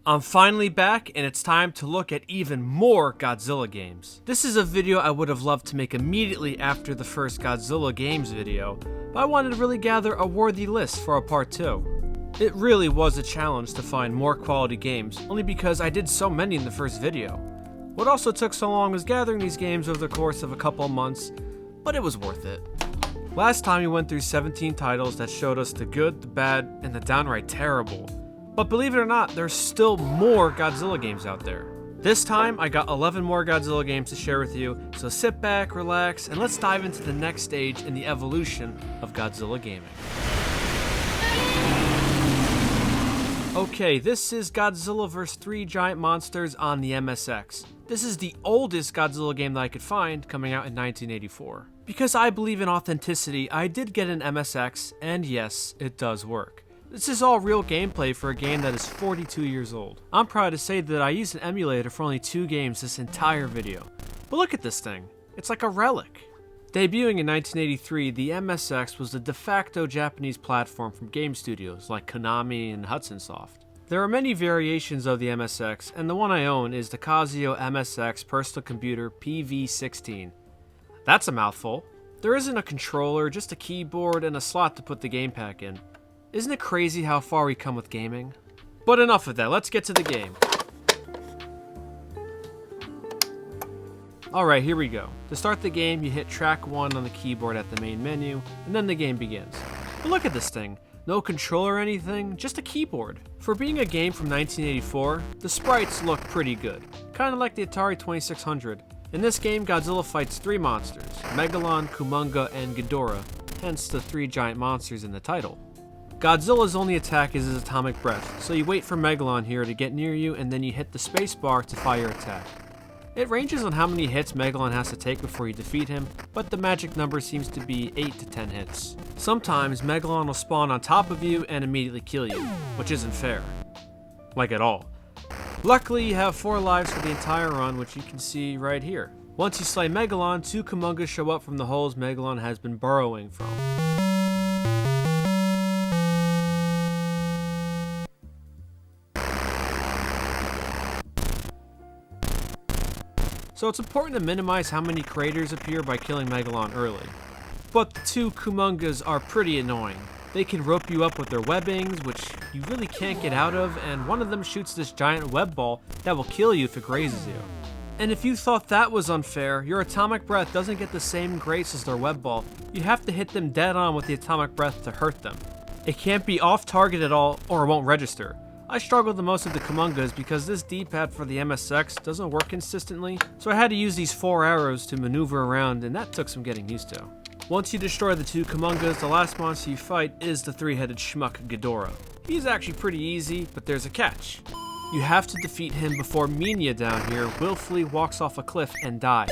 I'm finally back, and it's time to look at even more Godzilla games. This is a video I would have loved to make immediately after the first Godzilla games video, but I wanted to really gather a worthy list for a part 2. It really was a challenge to find more quality games, only because I did so many in the first video. What also took so long was gathering these games over the course of a couple of months, but it was worth it. Last time we went through 17 titles that showed us the good, the bad, and the downright terrible. But believe it or not, there's still more Godzilla games out there. This time, I got 11 more Godzilla games to share with you, so sit back, relax, and let's dive into the next stage in the evolution of Godzilla gaming. Okay, this is Godzilla vs. 3 Giant Monsters on the MSX. This is the oldest Godzilla game that I could find, coming out in 1984. Because I believe in authenticity, I did get an MSX, and yes, it does work. This is all real gameplay for a game that is 42 years old. I'm proud to say that I used an emulator for only 2 games this entire video. But look at this thing, it's like a relic. Debuting in 1983, the MSX was the de facto Japanese platform from game studios like Konami and Hudson Soft. There are many variations of the MSX, and the one I own is the Casio MSX Personal Computer PV16. That's a mouthful. There isn't a controller, just a keyboard and a slot to put the game pack in. Isn't it crazy how far we come with gaming? But enough of that, let's get to the game. Alright, here we go. To start the game, you hit track 1 on the keyboard at the main menu, and then the game begins. But look at this thing. No controller or anything, just a keyboard. For being a game from 1984, the sprites look pretty good. Kinda like the Atari 2600. In this game, Godzilla fights 3 monsters, Megalon, Kumonga, and Ghidorah, hence the 3 giant monsters in the title. Godzilla's only attack is his atomic breath, so you wait for Megalon here to get near you and then you hit the spacebar to fire your attack. It ranges on how many hits Megalon has to take before you defeat him, but the magic number seems to be 8 to 10 hits. Sometimes Megalon will spawn on top of you and immediately kill you, which isn't fair. Like at all. Luckily, you have 4 lives for the entire run, which you can see right here. Once you slay Megalon, 2 Kumongas show up from the holes Megalon has been burrowing from. So it's important to minimize how many craters appear by killing Megalon early. But the 2 Kumongas are pretty annoying. They can rope you up with their webbings, which you really can't get out of, and one of them shoots this giant web ball that will kill you if it grazes you. And if you thought that was unfair, your atomic breath doesn't get the same grace as their web ball. You have to hit them dead on with the atomic breath to hurt them. It can't be off target at all, or it won't register. I struggled the most with the Kumongas because this D-pad for the MSX doesn't work consistently, so I had to use these 4 arrows to maneuver around, and that took some getting used to. Once you destroy the 2 Kumongas, the last monster you fight is the 3-headed schmuck Ghidorah. He's actually pretty easy, but there's a catch. You have to defeat him before Minya down here willfully walks off a cliff and dies.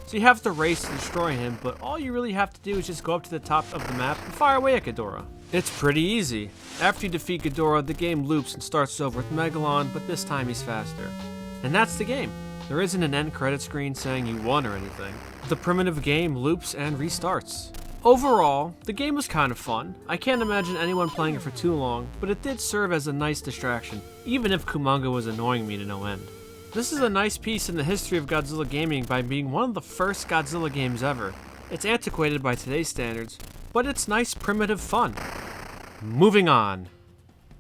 So you have to race to destroy him, but all you really have to do is just go up to the top of the map and fire away at Ghidorah. It's pretty easy. After you defeat Ghidorah, the game loops and starts over with Megalon, but this time he's faster. And that's the game. There isn't an end credit screen saying you won or anything. The primitive game loops and restarts. Overall, the game was kind of fun. I can't imagine anyone playing it for too long, but it did serve as a nice distraction, even if Kumonga was annoying me to no end. This is a nice piece in the history of Godzilla gaming by being one of the first Godzilla games ever. It's antiquated by today's standards, but it's nice primitive fun. Moving on.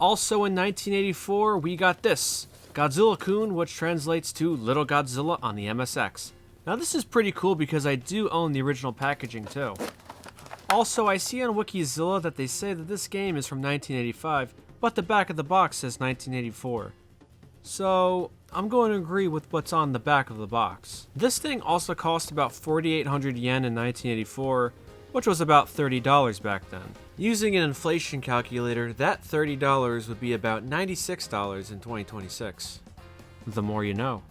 Also in 1984, we got this, Godzilla-kun, which translates to Little Godzilla on the MSX. Now this is pretty cool because I do own the original packaging too. Also, I see on Wikizilla that they say that this game is from 1985, but the back of the box says 1984. So, I'm going to agree with what's on the back of the box. This thing also cost about 4,800 yen in 1984, which was about $30 back then. Using an inflation calculator, that $30 would be about $96 in 2026. The more you know.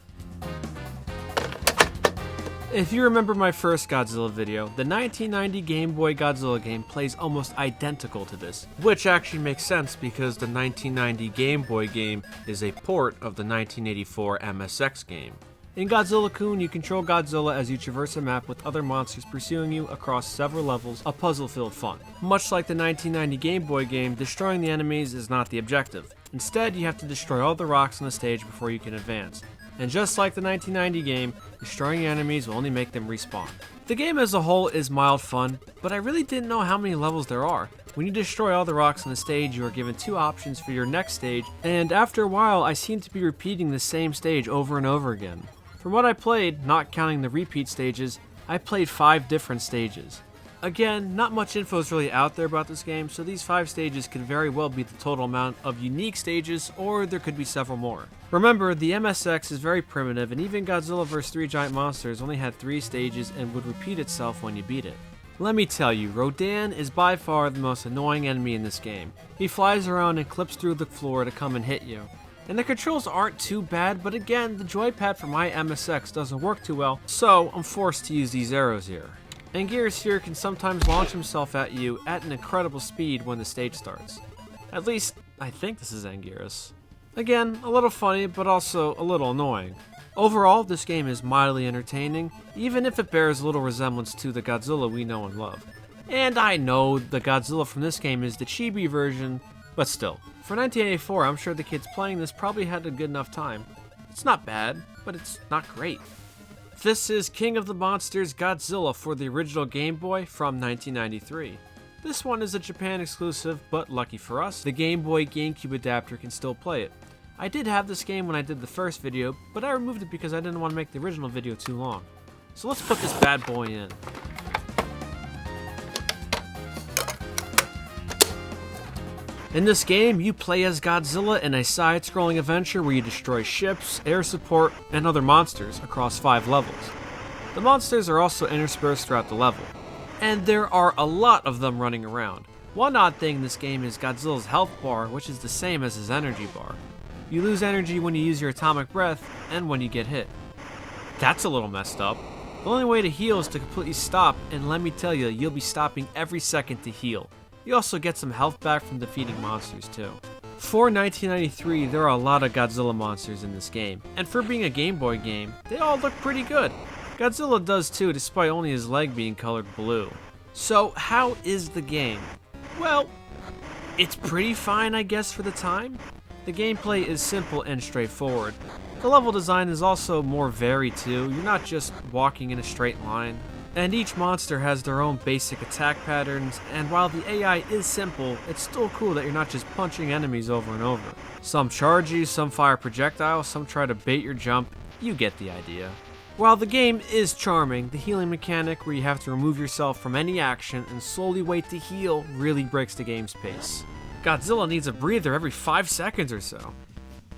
If you remember my first Godzilla video, the 1990 Game Boy Godzilla game plays almost identical to this, which actually makes sense because the 1990 Game Boy game is a port of the 1984 MSX game. In Godzilla-kun, you control Godzilla as you traverse a map with other monsters pursuing you across several levels of puzzle-filled fun. Much like the 1990 Game Boy game, destroying the enemies is not the objective. Instead, you have to destroy all the rocks on the stage before you can advance. And just like the 1990 game, destroying enemies will only make them respawn. The game as a whole is mild fun, but I really didn't know how many levels there are. When you destroy all the rocks on the stage, you are given 2 options for your next stage, and after a while, I seem to be repeating the same stage over and over again. From what I played, not counting the repeat stages, I played 5 different stages. Again, not much info is really out there about this game, so these 5 stages could very well be the total amount of unique stages, or there could be several more. Remember, the MSX is very primitive, and even Godzilla vs. 3 Giant Monsters only had 3 stages and would repeat itself when you beat it. Let me tell you, Rodan is by far the most annoying enemy in this game. He flies around and clips through the floor to come and hit you. And the controls aren't too bad, but again, the joypad for my MSX doesn't work too well, so I'm forced to use these arrows here. Anguirus here can sometimes launch himself at you at an incredible speed when the stage starts. At least, I think this is Anguirus. Again, a little funny, but also a little annoying. Overall, this game is mildly entertaining, even if it bears little resemblance to the Godzilla we know and love. And I know the Godzilla from this game is the chibi version, but still. For 1984, I'm sure the kids playing this probably had a good enough time. It's not bad, but it's not great. This is King of the Monsters Godzilla for the original Game Boy from 1993. This one is a Japan exclusive, but lucky for us, the Game Boy GameCube adapter can still play it. I did have this game when I did the first video, but I removed it because I didn't want to make the original video too long. So let's put this bad boy in. In this game, you play as Godzilla in a side-scrolling adventure where you destroy ships, air support, and other monsters across 5 levels. The monsters are also interspersed throughout the level, and there are a lot of them running around. One odd thing in this game is Godzilla's health bar, which is the same as his energy bar. You lose energy when you use your atomic breath, and when you get hit. That's a little messed up. The only way to heal is to completely stop, and let me tell you, you'll be stopping every second to heal. You also get some health back from defeating monsters too. For 1993, there are a lot of Godzilla monsters in this game, and for being a Game Boy game, they all look pretty good. Godzilla does too, despite only his leg being colored blue. So how is the game? Well, it's pretty fine I guess for the time. The gameplay is simple and straightforward. The level design is also more varied too, you're not just walking in a straight line. And each monster has their own basic attack patterns, and while the AI is simple, it's still cool that you're not just punching enemies over and over. Some charge you, some fire projectiles, some try to bait your jump, you get the idea. While the game is charming, the healing mechanic where you have to remove yourself from any action and slowly wait to heal really breaks the game's pace. Godzilla needs a breather every 5 seconds or so.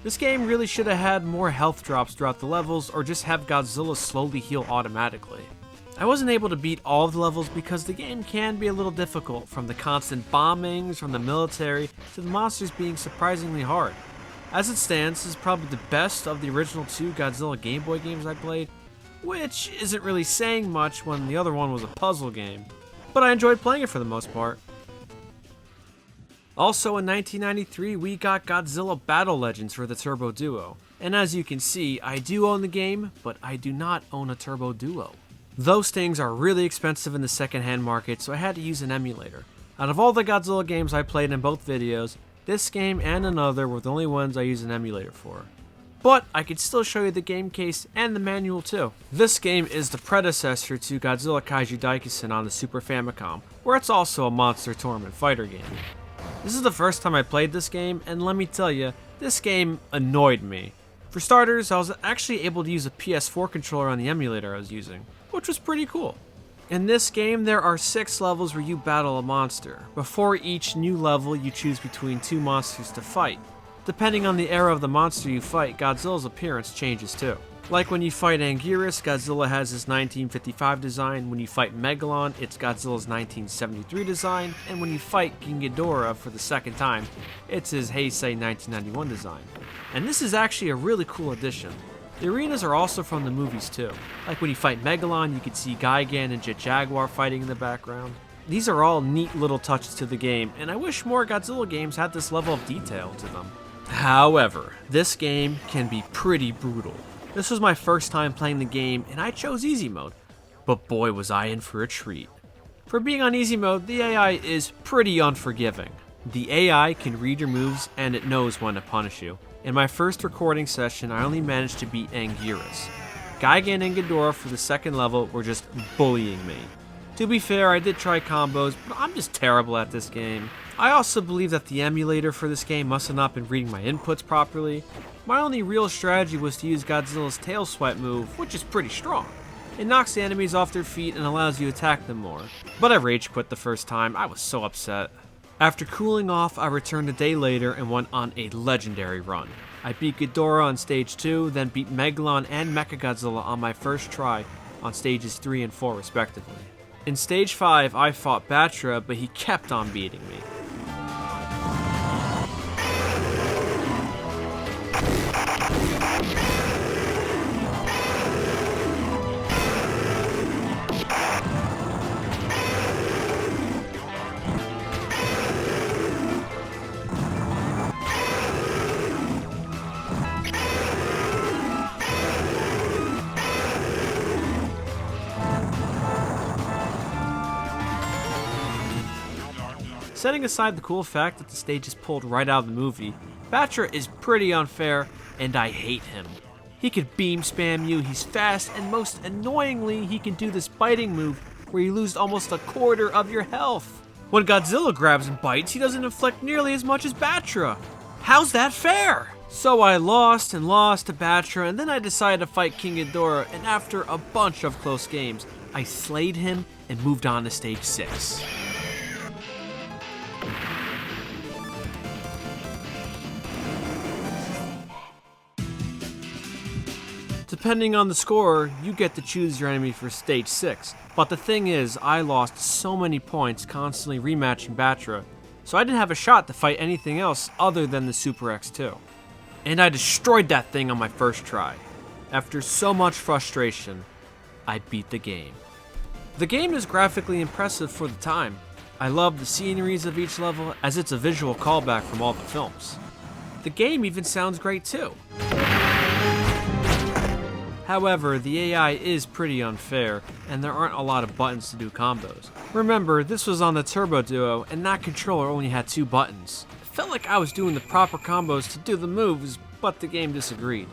This game really should have had more health drops throughout the levels, or just have Godzilla slowly heal automatically. I wasn't able to beat all of the levels because the game can be a little difficult, from the constant bombings from the military to the monsters being surprisingly hard. As it stands, this is probably the best of the original 2 Godzilla Game Boy games I played, which isn't really saying much when the other one was a puzzle game, but I enjoyed playing it for the most part. Also in 1993, we got Godzilla Battle Legends for the Turbo Duo, and as you can see, I do own the game, but I do not own a Turbo Duo. Those things are really expensive in the second-hand market, so I had to use an emulator. Out of all the Godzilla games I played in both videos, this game and another were the only ones I used an emulator for. But I could still show you the game case and the manual too. This game is the predecessor to Godzilla Kaiju Daikessen on the Super Famicom, where it's also a monster tournament fighter game. This is the first time I played this game, and let me tell you, this game annoyed me. For starters, I was actually able to use a PS4 controller on the emulator I was using, which was pretty cool. In this game, there are 6 levels where you battle a monster. Before each new level, you choose between 2 monsters to fight. Depending on the era of the monster you fight, Godzilla's appearance changes too. Like when you fight Anguirus, Godzilla has his 1955 design. When you fight Megalon, it's Godzilla's 1973 design. And when you fight King Ghidorah for the second time, it's his Heisei 1991 design. And this is actually a really cool addition. The arenas are also from the movies too. Like when you fight Megalon, you can see Gigan and Jet Jaguar fighting in the background. These are all neat little touches to the game, and I wish more Godzilla games had this level of detail to them. However, this game can be pretty brutal. This was my first time playing the game and I chose easy mode, but boy was I in for a treat. For being on easy mode, the AI is pretty unforgiving. The AI can read your moves and it knows when to punish you. In my first recording session, I only managed to beat Anguirus. Gigan and Ghidorah for the second level were just bullying me. To be fair, I did try combos, but I'm just terrible at this game. I also believe that the emulator for this game must have not been reading my inputs properly. My only real strategy was to use Godzilla's tail swipe move, which is pretty strong. It knocks the enemies off their feet and allows you to attack them more. But I rage quit the first time, I was so upset. After cooling off, I returned a day later and went on a legendary run. I beat Ghidorah on stage 2, then beat Megalon and Mechagodzilla on my first try on stages 3 and 4 respectively. In stage 5, I fought Batra, but he kept on beating me. Setting aside the cool fact that the stage is pulled right out of the movie, Batra is pretty unfair, and I hate him. He could beam spam you, he's fast, and most annoyingly, he can do this biting move where you lose almost a quarter of your health. When Godzilla grabs and bites, he doesn't inflict nearly as much as Batra. How's that fair? So I lost to Batra, and then I decided to fight King Ghidorah, and after a bunch of close games, I slayed him and moved on to stage 6. Depending on the score, you get to choose your enemy for stage 6. But the thing is, I lost so many points constantly rematching Batra, so I didn't have a shot to fight anything else other than the Super X2. And I destroyed that thing on my first try. After so much frustration, I beat the game. The game is graphically impressive for the time. I love the sceneries of each level as it's a visual callback from all the films. The game even sounds great too. However, the AI is pretty unfair, and there aren't a lot of buttons to do combos. Remember, this was on the Turbo Duo, and that controller only had 2 buttons. It felt like I was doing the proper combos to do the moves, but the game disagreed.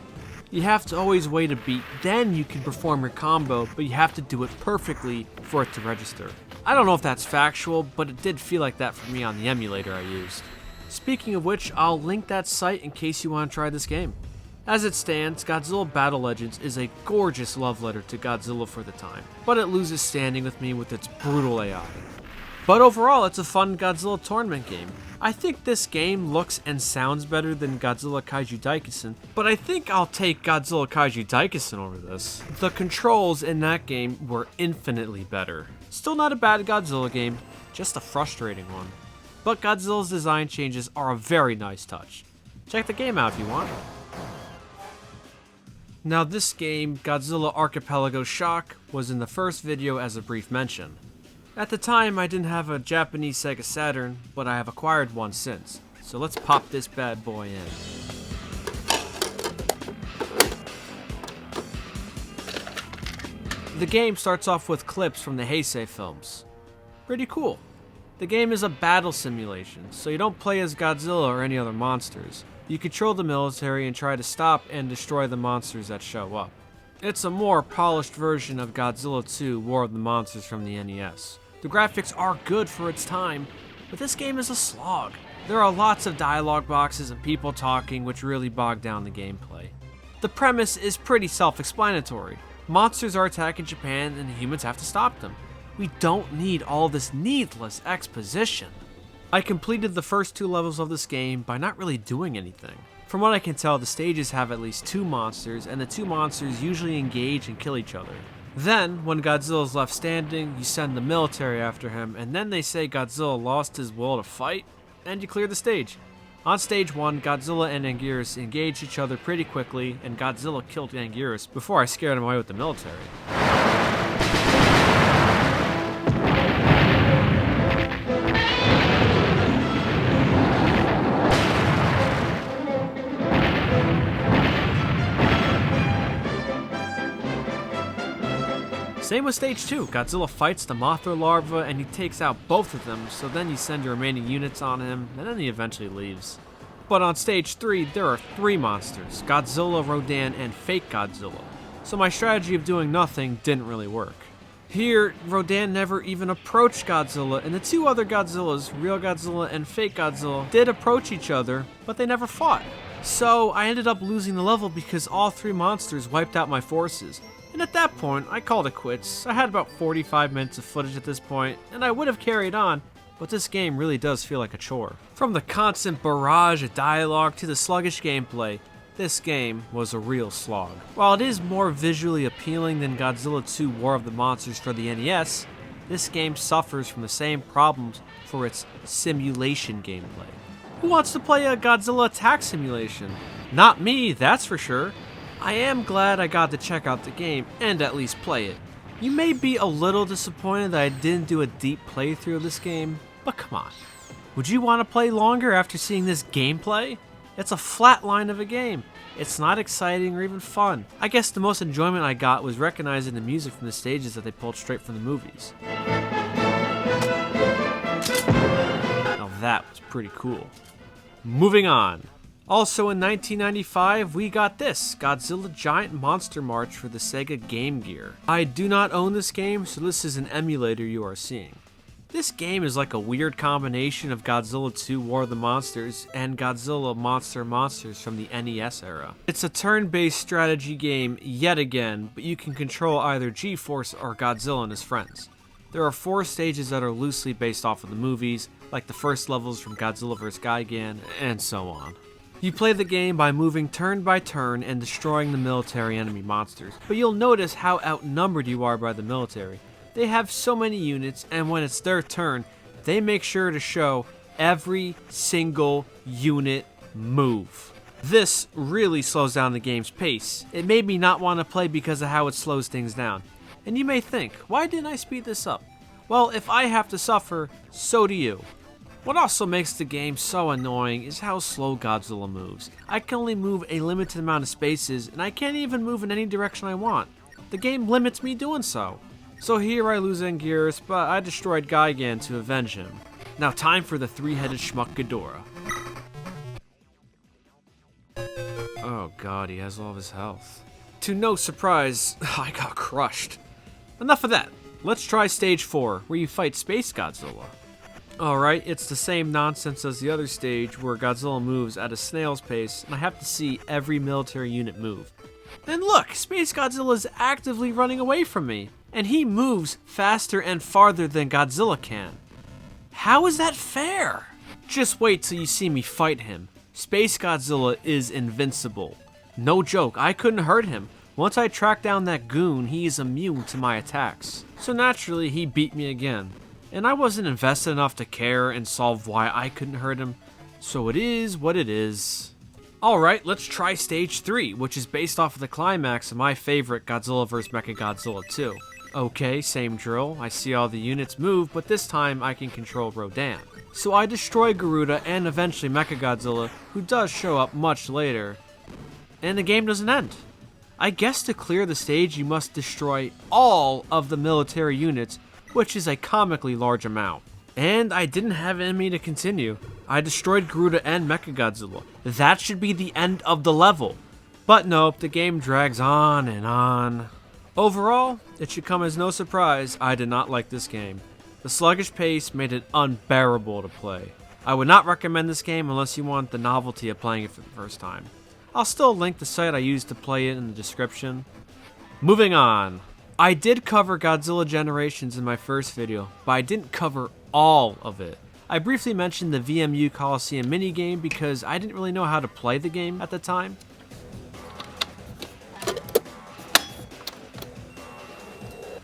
You have to always wait a beat, then you can perform your combo, but you have to do it perfectly for it to register. I don't know if that's factual, but it did feel like that for me on the emulator I used. Speaking of which, I'll link that site in case you want to try this game. As it stands, Godzilla Battle Legends is a gorgeous love letter to Godzilla for the time, but it loses standing with me with its brutal AI. But overall, it's a fun Godzilla tournament game. I think this game looks and sounds better than Godzilla Kaiju Daikessen, but I think I'll take Godzilla Kaiju Daikessen over this. The controls in that game were infinitely better. Still not a bad Godzilla game, just a frustrating one. But Godzilla's design changes are a very nice touch. Check the game out if you want. Now this game, Godzilla Archipelago Shock, was in the first video as a brief mention. At the time, I didn't have a Japanese Sega Saturn, but I have acquired one since. So let's pop this bad boy in. The game starts off with clips from the Heisei films. Pretty cool. The game is a battle simulation, so you don't play as Godzilla or any other monsters. You control the military and try to stop and destroy the monsters that show up. It's a more polished version of Godzilla 2 War of the Monsters from the NES. The graphics are good for its time, but this game is a slog. There are lots of dialogue boxes and people talking which really bog down the gameplay. The premise is pretty self-explanatory. Monsters are attacking Japan and the humans have to stop them. We don't need all this needless exposition. I completed the first 2 levels of this game by not really doing anything. From what I can tell, the stages have at least 2 monsters, and the 2 monsters usually engage and kill each other. Then, when Godzilla is left standing, you send the military after him, and then they say Godzilla lost his will to fight, and you clear the stage. On stage 1, Godzilla and Anguirus engaged each other pretty quickly, and Godzilla killed Anguirus before I scared him away with the military. Same with stage 2, Godzilla fights the Mothra larva and he takes out both of them, so then you send your remaining units on him, and then he eventually leaves. But on stage 3, there are 3 monsters, Godzilla, Rodan, and Fake Godzilla. So my strategy of doing nothing didn't really work. Here, Rodan never even approached Godzilla, and the 2 other Godzillas, Real Godzilla and Fake Godzilla, did approach each other, but they never fought. So I ended up losing the level because all 3 monsters wiped out my forces. And at that point, I called it quits. I had about 45 minutes of footage at this point, and I would have carried on, but this game really does feel like a chore. From the constant barrage of dialogue to the sluggish gameplay, this game was a real slog. While it is more visually appealing than Godzilla 2 War of the Monsters for the NES, this game suffers from the same problems for its simulation gameplay. Who wants to play a Godzilla attack simulation? Not me, that's for sure. I am glad I got to check out the game and at least play it. You may be a little disappointed that I didn't do a deep playthrough of this game, but come on. Would you want to play longer after seeing this gameplay? It's a flat line of a game. It's not exciting or even fun. I guess the most enjoyment I got was recognizing the music from the stages that they pulled straight from the movies. Now that was pretty cool. Moving on. Also in 1995, we got this, Godzilla Giant Monster March for the Sega Game Gear. I do not own this game, so this is an emulator you are seeing. This game is like a weird combination of Godzilla 2 War of the Monsters and Godzilla Monsters from the NES era. It's a turn-based strategy game yet again, but you can control either G-Force or Godzilla and his friends. There are 4 stages that are loosely based off of the movies, like the first levels from Godzilla vs. Gigan, and so on. You play the game by moving turn by turn and destroying the military enemy monsters, but you'll notice how outnumbered you are by the military. They have so many units, and when it's their turn, they make sure to show every single unit move. This really slows down the game's pace. It made me not want to play because of how it slows things down. And you may think, why didn't I speed this up? Well, if I have to suffer, so do you. What also makes the game so annoying is how slow Godzilla moves. I can only move a limited amount of spaces, and I can't even move in any direction I want. The game limits me doing so. So here I lose Anguirus, but I destroyed Gigan to avenge him. Now time for the 3-headed schmuck Ghidorah. Oh god, he has all of his health. To no surprise, I got crushed. Enough of that. Let's try stage 4, where you fight Space Godzilla. Alright, it's the same nonsense as the other stage where Godzilla moves at a snail's pace, and I have to see every military unit move. And look, Space Godzilla is actively running away from me, and he moves faster and farther than Godzilla can. How is that fair? Just wait till you see me fight him. Space Godzilla is invincible. No joke, I couldn't hurt him. Once I track down that goon, he is immune to my attacks. So naturally, he beat me again. And I wasn't invested enough to care and solve why I couldn't hurt him, so it is what it is. Alright, let's try stage 3, which is based off of the climax of my favorite Godzilla vs. Mechagodzilla 2. Okay, same drill, I see all the units move, but this time I can control Rodan. So I destroy Garuda and eventually Mechagodzilla, who does show up much later. And the game doesn't end. I guess to clear the stage you must destroy all of the military units, which is a comically large amount. And I didn't have an enemy to continue. I destroyed Garuda and Mechagodzilla. That should be the end of the level. But nope, the game drags on and on. Overall, it should come as no surprise I did not like this game. The sluggish pace made it unbearable to play. I would not recommend this game unless you want the novelty of playing it for the first time. I'll still link the site I used to play it in the description. Moving on. I did cover Godzilla Generations in my first video, but I didn't cover all of it. I briefly mentioned the VMU Coliseum minigame because I didn't really know how to play the game at the time.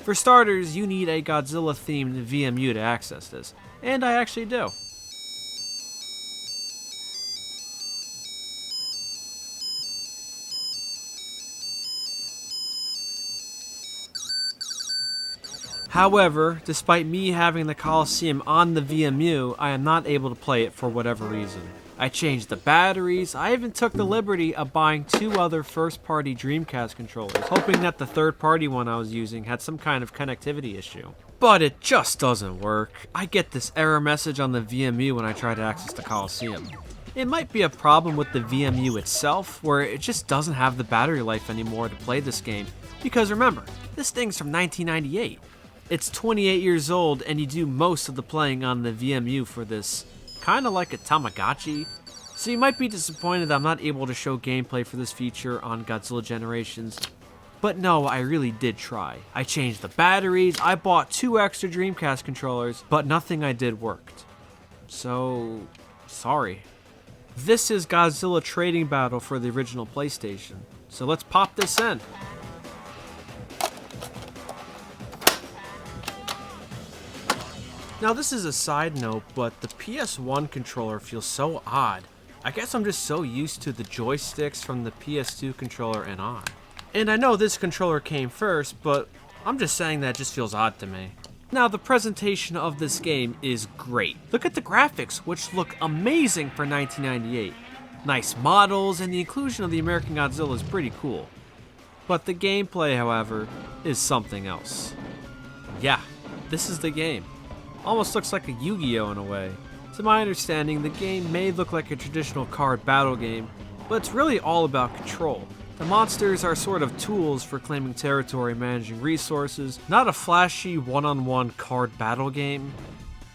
For starters, you need a Godzilla-themed VMU to access this, and I actually do. However, despite me having the Coliseum on the VMU, I am not able to play it for whatever reason. I changed the batteries, I even took the liberty of buying 2 other first-party Dreamcast controllers, hoping that the third-party one I was using had some kind of connectivity issue. But it just doesn't work. I get this error message on the VMU when I try to access the Coliseum. It might be a problem with the VMU itself, where it just doesn't have the battery life anymore to play this game, because remember, this thing's from 1998. It's 28 years old, and you do most of the playing on the VMU for this, kinda like a Tamagotchi. So you might be disappointed that I'm not able to show gameplay for this feature on Godzilla Generations. But no, I really did try. I changed the batteries, I bought 2 extra Dreamcast controllers, but nothing I did worked. So, sorry. This is Godzilla Trading Battle for the original PlayStation. So let's pop this in. Now this is a side note, but the PS1 controller feels so odd. I guess I'm just so used to the joysticks from the PS2 controller and on. And I know this controller came first, but I'm just saying that it just feels odd to me. Now the presentation of this game is great. Look at the graphics, which look amazing for 1998. Nice models, and the inclusion of the American Godzilla is pretty cool. But the gameplay, however, is something else. Yeah, this is the game. Almost looks like a Yu-Gi-Oh in a way. To my understanding, the game may look like a traditional card battle game, but it's really all about control. The monsters are sort of tools for claiming territory and managing resources, not a flashy one-on-one card battle game.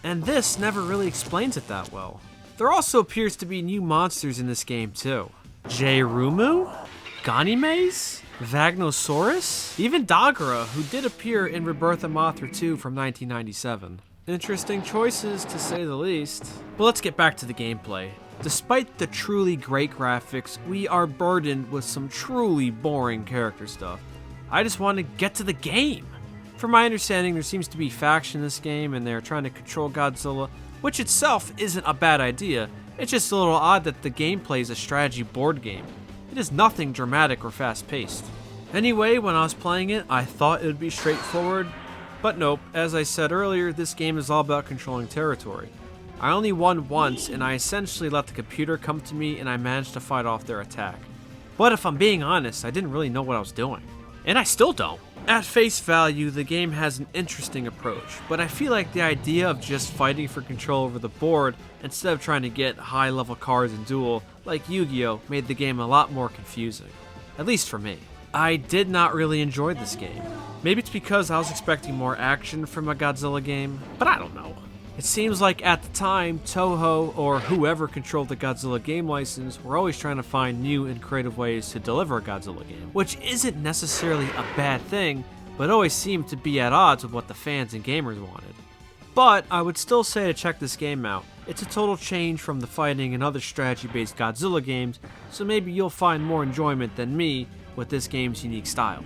And this never really explains it that well. There also appears to be new monsters in this game too. J-Rumu? Ganymes? Vagnosaurus? Even Dagara, who did appear in Rebirth of Mothra 2 from 1997. Interesting choices, to say the least. But let's get back to the gameplay. Despite the truly great graphics, we are burdened with some truly boring character stuff. I just want to get to the game. From my understanding, there seems to be faction in this game, and they're trying to control Godzilla, which itself isn't a bad idea. It's just a little odd that the gameplay is a strategy board game. It is nothing dramatic or fast-paced. Anyway, when I was playing it, I thought it would be straightforward, but nope. As I said earlier, this game is all about controlling territory. I only won once, and I essentially let the computer come to me and I managed to fight off their attack. But if I'm being honest, I didn't really know what I was doing. And I still don't. At face value, the game has an interesting approach, but I feel like the idea of just fighting for control over the board instead of trying to get high-level cards in duel, like Yu-Gi-Oh, made the game a lot more confusing. At least for me. I did not really enjoy this game. Maybe it's because I was expecting more action from a Godzilla game, but I don't know. It seems like at the time, Toho, or whoever controlled the Godzilla game license, were always trying to find new and creative ways to deliver a Godzilla game, which isn't necessarily a bad thing, but always seemed to be at odds with what the fans and gamers wanted. But I would still say to check this game out. It's a total change from the fighting and other strategy-based Godzilla games, so maybe you'll find more enjoyment than me with this game's unique style.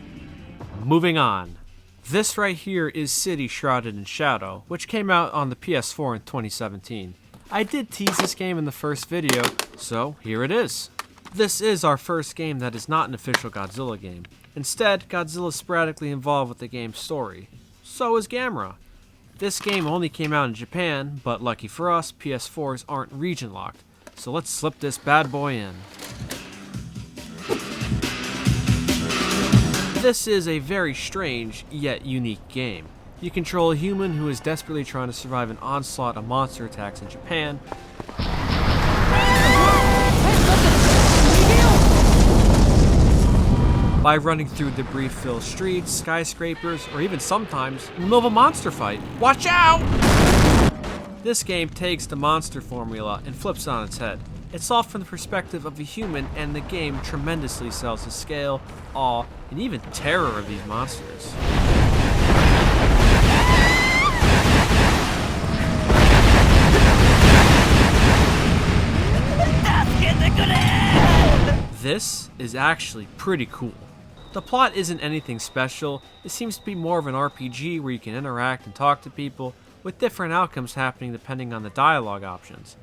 Moving on. This right here is City Shrouded in Shadow, which came out on the PS4 in 2017. I did tease this game in the first video, so here it is. This is our first game that is not an official Godzilla game. Instead, Godzilla is sporadically involved with the game's story. So is Gamera. This game only came out in Japan, but lucky for us, PS4s aren't region locked. So let's slip this bad boy in. This is a very strange, yet unique game. You control a human who is desperately trying to survive an onslaught of monster attacks in Japan. By running through debris-filled streets, skyscrapers, or even sometimes in the middle of a monster fight. Watch out! This game takes the monster formula and flips it on its head. It's all from the perspective of a human, and the game tremendously sells the scale, awe, and even terror of these monsters. This is actually pretty cool. The plot isn't anything special. It seems to be more of an RPG where you can interact and talk to people, with different outcomes happening depending on the dialogue options.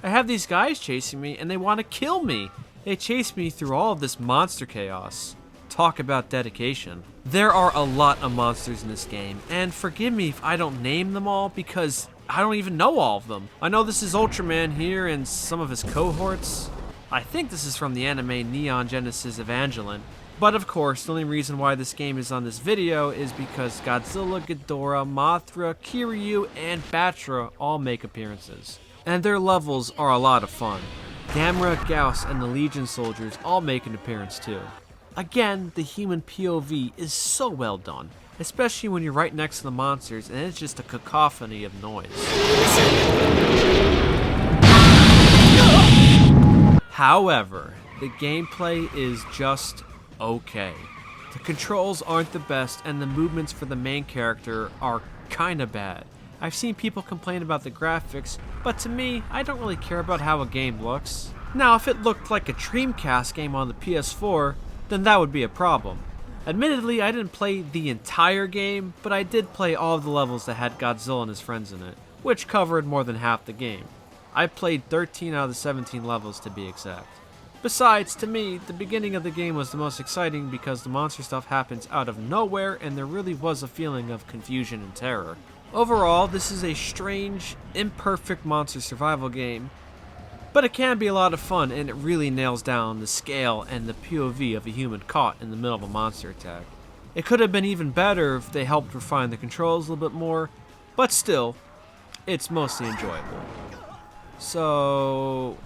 I have these guys chasing me and they want to kill me. They chase me through all of this monster chaos. Talk about dedication. There are a lot of monsters in this game, and forgive me if I don't name them all because I don't even know all of them. I know this is Ultraman here and some of his cohorts. I think this is from the anime Neon Genesis Evangelion. But of course, the only reason why this game is on this video is because Godzilla, Ghidorah, Mothra, Kiryu, and Batra all make appearances. And their levels are a lot of fun. Gamera, Gauss, and the Legion soldiers all make an appearance too. Again, the human POV is so well done, especially when you're right next to the monsters and it's just a cacophony of noise. However, the gameplay is just okay. The controls aren't the best and the movements for the main character are kinda bad. I've seen people complain about the graphics, but to me, I don't really care about how a game looks. Now, if it looked like a Dreamcast game on the PS4, then that would be a problem. Admittedly, I didn't play the entire game, but I did play all of the levels that had Godzilla and his friends in it, which covered more than half the game. I played 13 out of the 17 levels to be exact. Besides, to me, the beginning of the game was the most exciting because the monster stuff happens out of nowhere and there really was a feeling of confusion and terror. Overall, this is a strange, imperfect monster survival game, but it can be a lot of fun and it really nails down the scale and the POV of a human caught in the middle of a monster attack. It could have been even better if they helped refine the controls a little bit more, but still, it's mostly enjoyable. So...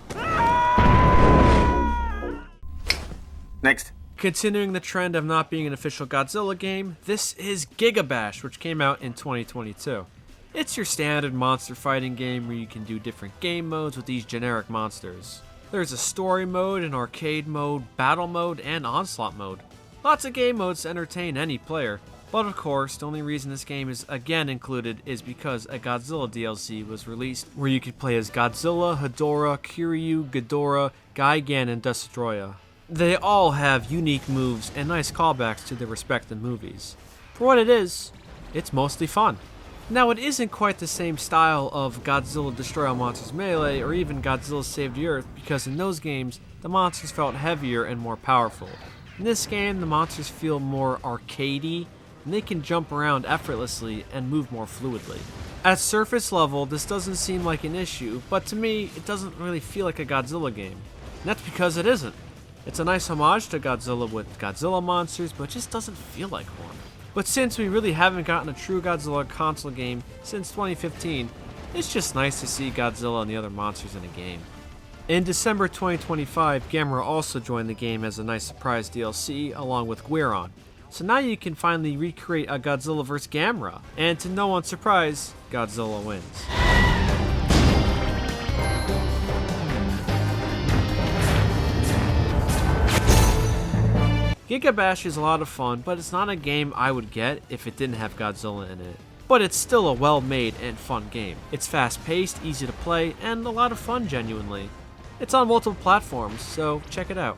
Next. Continuing the trend of not being an official Godzilla game, this is GigaBash, which came out in 2022. It's your standard monster fighting game where you can do different game modes with these generic monsters. There's a story mode, an arcade mode, battle mode, and onslaught mode. Lots of game modes to entertain any player, but of course, the only reason this game is again included is because a Godzilla DLC was released where you could play as Godzilla, Hedorah, Kiryu, Ghidorah, Gigan, and Destoroyah. They all have unique moves and nice callbacks to their respective movies. For what it is, it's mostly fun. Now, it isn't quite the same style of Godzilla Destroy All Monsters Melee or even Godzilla Save the Earth because in those games, the monsters felt heavier and more powerful. In this game, the monsters feel more arcadey and they can jump around effortlessly and move more fluidly. At surface level, this doesn't seem like an issue, but to me, it doesn't really feel like a Godzilla game. And that's because it isn't. It's a nice homage to Godzilla with Godzilla monsters, but it just doesn't feel like one. But since we really haven't gotten a true Godzilla console game since 2015, it's just nice to see Godzilla and the other monsters in a game. In December 2025, Gamera also joined the game as a nice surprise DLC along with Guiron. So now you can finally recreate a Godzilla vs. Gamera, and to no one's surprise, Godzilla wins. GigaBash is a lot of fun, but it's not a game I would get if it didn't have Godzilla in it. But it's still a well-made and fun game. It's fast-paced, easy to play, and a lot of fun genuinely. It's on multiple platforms, so check it out.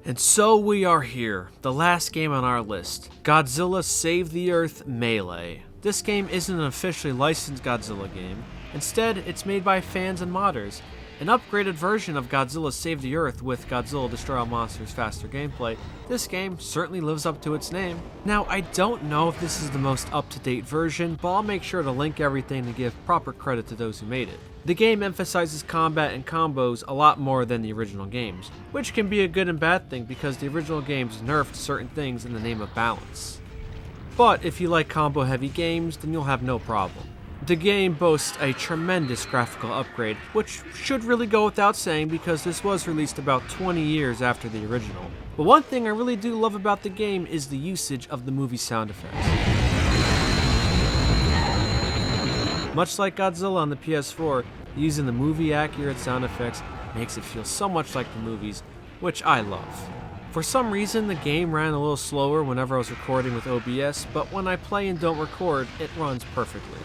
And so we are here, the last game on our list, Godzilla Save the Earth Melee. This game isn't an officially licensed Godzilla game. Instead, it's made by fans and modders. An upgraded version of Godzilla Save the Earth with Godzilla Destroy All Monsters faster gameplay, this game certainly lives up to its name. Now, I don't know if this is the most up-to-date version, but I'll make sure to link everything to give proper credit to those who made it. The game emphasizes combat and combos a lot more than the original games, which can be a good and bad thing because the original games nerfed certain things in the name of balance. But if you like combo-heavy games, then you'll have no problem. The game boasts a tremendous graphical upgrade, which should really go without saying because this was released about 20 years after the original. But one thing I really do love about the game is the usage of the movie sound effects. Much like Godzilla on the PS4, using the movie-accurate sound effects makes it feel so much like the movies, which I love. For some reason, the game ran a little slower whenever I was recording with OBS, but when I play and don't record, it runs perfectly.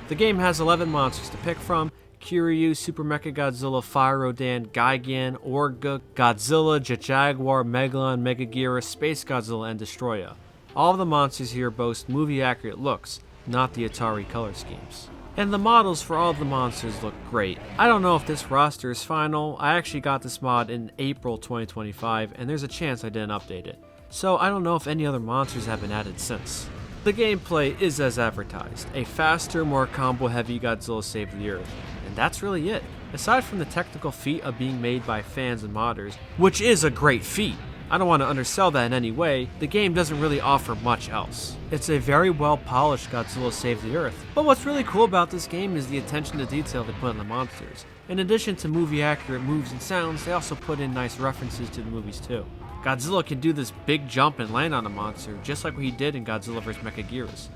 The game has 11 monsters to pick from: Kiryu, Super Mechagodzilla, Fire Rodan, Gigan, Orga, Godzilla, Jaguar, Megalon, Megaguirus, Space Godzilla, and Destoroyah. All of the monsters here boast movie-accurate looks, not the Atari color schemes. And the models for all of the monsters look great. I don't know if this roster is final. I actually got this mod in April 2025, and there's a chance I didn't update it. So I don't know if any other monsters have been added since. The gameplay is as advertised, a faster, more combo-heavy Godzilla Save the Earth, and that's really it. Aside from the technical feat of being made by fans and modders, which is a great feat, I don't want to undersell that in any way, the game doesn't really offer much else. It's a very well polished Godzilla Save the Earth, but what's really cool about this game is the attention to detail they put on the monsters. In addition to movie accurate moves and sounds, they also put in nice references to the movies too. Godzilla can do this big jump and land on a monster, just like what he did in Godzilla vs. Mechagodzilla.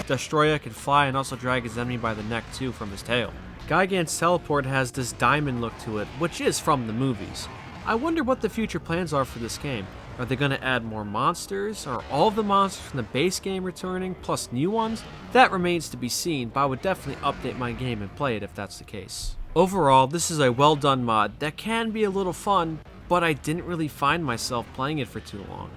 Destroyer can fly and also drag his enemy by the neck too from his tail. Gigan's teleport has this diamond look to it, which is from the movies. I wonder what the future plans are for this game. Are they going to add more monsters? Are all of the monsters from the base game returning, plus new ones? That remains to be seen, but I would definitely update my game and play it if that's the case. Overall, this is a well done mod that can be a little fun, but I didn't really find myself playing it for too long.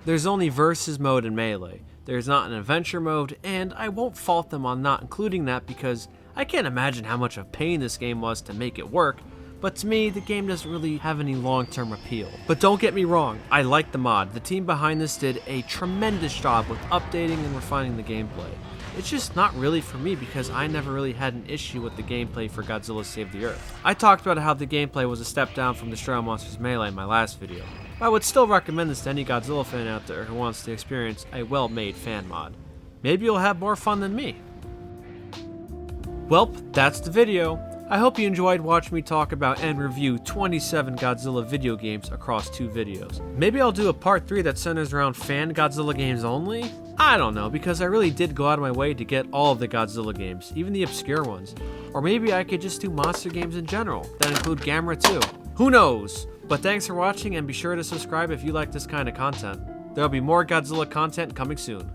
There's only versus mode and melee. There's not an adventure mode, and I won't fault them on not including that because I can't imagine how much of a pain this game was to make it work, but to me, the game doesn't really have any long-term appeal. But don't get me wrong, I like the mod. The team behind this did a tremendous job with updating and refining the gameplay. It's just not really for me because I never really had an issue with the gameplay for Godzilla Save the Earth. I talked about how the gameplay was a step down from Destroy All Monsters Melee in my last video. I would still recommend this to any Godzilla fan out there who wants to experience a well-made fan mod. Maybe you'll have more fun than me. Welp, that's the video. I hope you enjoyed watching me talk about and review 27 Godzilla video games across 2 videos. Maybe I'll do a part 3 that centers around fan Godzilla games only? I don't know, because I really did go out of my way to get all of the Godzilla games, even the obscure ones. Or maybe I could just do monster games in general, that include Gamera too. Who knows? But thanks for watching and be sure to subscribe if you like this kind of content. There'll be more Godzilla content coming soon.